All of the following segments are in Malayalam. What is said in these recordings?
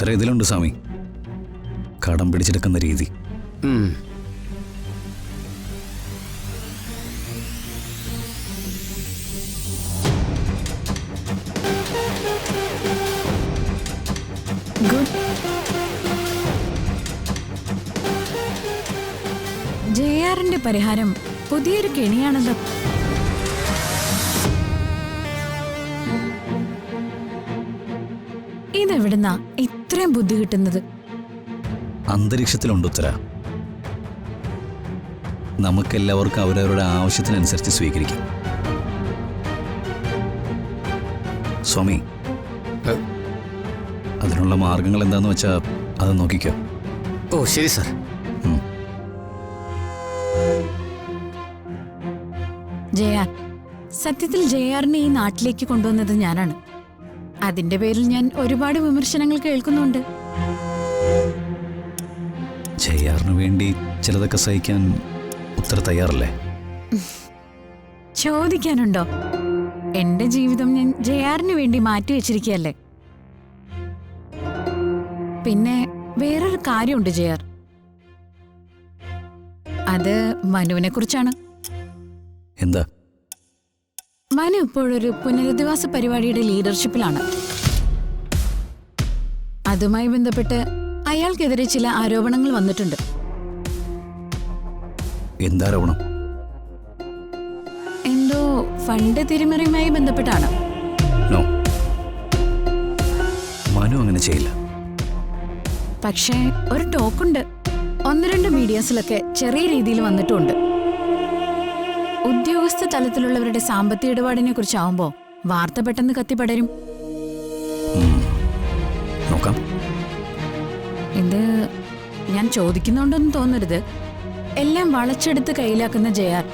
ഉത്തരം ഇതിലുണ്ട് സ്വാമി. കടം പിടിച്ചെടുക്കുന്ന രീതി. ജെആറിന്റെ പരിഹാരം പുതിയൊരു കെണിയാണല്ലോ. ഇതെവിടുന്നാ ഇത്രയും ബുദ്ധി കിട്ടുന്നത്? അന്തരീക്ഷത്തിലുണ്ട് ഉത്തര. നമുക്കെല്ലാവർക്കും അവരവരുടെ ആവശ്യത്തിനനുസരിച്ച് സ്വീകരിക്കാം. സ്വാമി, അതിനുള്ള മാർഗങ്ങൾ എന്താന്ന് വെച്ചാ അത് നോക്കിക്കോ. ഓ ശരി സാർ. ജെആർ, സത്യത്തിൽ ജെആറിനെ ഈ നാട്ടിലേക്ക് കൊണ്ടുവന്നത് ഞാനാണ്. അതിന്റെ പേരിൽ ഞാൻ ഒരുപാട് വിമർശനങ്ങൾ കേൾക്കുന്നുണ്ട്. ജെആറിന് വേണ്ടി ചിലതൊക്കെ സഹിക്കാൻ ഉത്തര തയ്യാറല്ലേ? ചോദിക്കാനുണ്ടോ? എന്റെ ജീവിതം ഞാൻ ജെആറിന് വേണ്ടി മാറ്റിവെച്ചിരിക്കുകയല്ലേ. പിന്നെ വേറൊരു കാര്യമുണ്ട് ജെആർ, അത് മനുവിനെ കുറിച്ചാണ്. എന്താ? മനു ഇപ്പോഴൊരു പുനരധിവാസ പരിപാടിയുടെ ലീഡർഷിപ്പിലാണ്. അതുമായി ബന്ധപ്പെട്ട് അയാൾക്കെതിരെ ചില ആരോപണങ്ങൾ വന്നിട്ടുണ്ട്. എന്താരോപണം? എന്തോ ഫണ്ട് തിരിമറിയുമായി ബന്ധപ്പെട്ടാണ്. നോ, മനു അങ്ങനെ ചെയ്യില്ല. പക്ഷേ ഒരു ടോക്കുണ്ട്. 1-2 മീഡിയാസിലൊക്കെ ചെറിയ രീതിയിൽ വന്നിട്ടുണ്ട്. ഉദ്യോഗസ്ഥ തലത്തിലുള്ളവരുടെ സാമ്പത്തിക ഇടപാടിനെ കുറിച്ചാവുമ്പോ വാർത്ത പെട്ടെന്ന് കത്തിപ്പടരും. നോക്കാം. ഇത് ഞാൻ ചോദിക്കുന്നുണ്ടോന്ന് തോന്നരുത്. എല്ലാം വളച്ചെടുത്ത് കയ്യിലാക്കുന്ന ജെആർ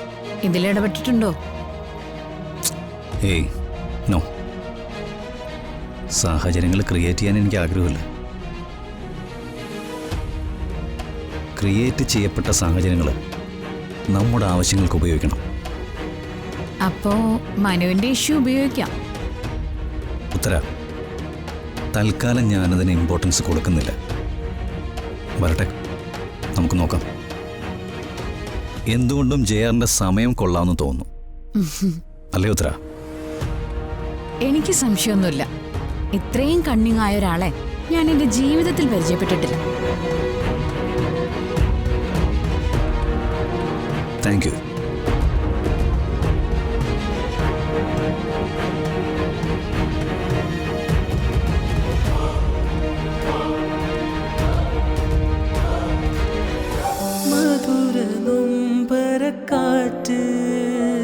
ഇതിലിടപെട്ടിട്ടുണ്ടോ? ഏയ് നോ. സാഹചര്യങ്ങൾ ക്രിയേറ്റ് ചെയ്യാൻ എനിക്ക് ആഗ്രഹമില്ല. ക്രിയേറ്റ് ചെയ്യപ്പെട്ട സാഹചര്യങ്ങൾ നമ്മുടെ ആവശ്യങ്ങൾക്ക് ഉപയോഗിക്കണം. അപ്പോ മനുവിന്റെ ഇഷ്യൂ ഉപയോഗിക്കാം. ഉത്തര, തൽക്കാലം ഞാനതിന് ഇമ്പോർട്ടൻസ് കൊടുക്കുന്നില്ല. വരട്ടെ, നമുക്ക് നോക്കാം. എന്തുകൊണ്ടും ജെആറിന്റെ സമയം കൊള്ളാമെന്ന് തോന്നുന്നു, അല്ലേ ഉത്തര? എനിക്ക് സംശയമൊന്നുമില്ല. ഇത്രയും കണ്ണിങ് ആയ ഒരാളെ ഞാൻ എന്റെ ജീവിതത്തിൽ പരിചയപ്പെട്ടിട്ടില്ല. Thank you.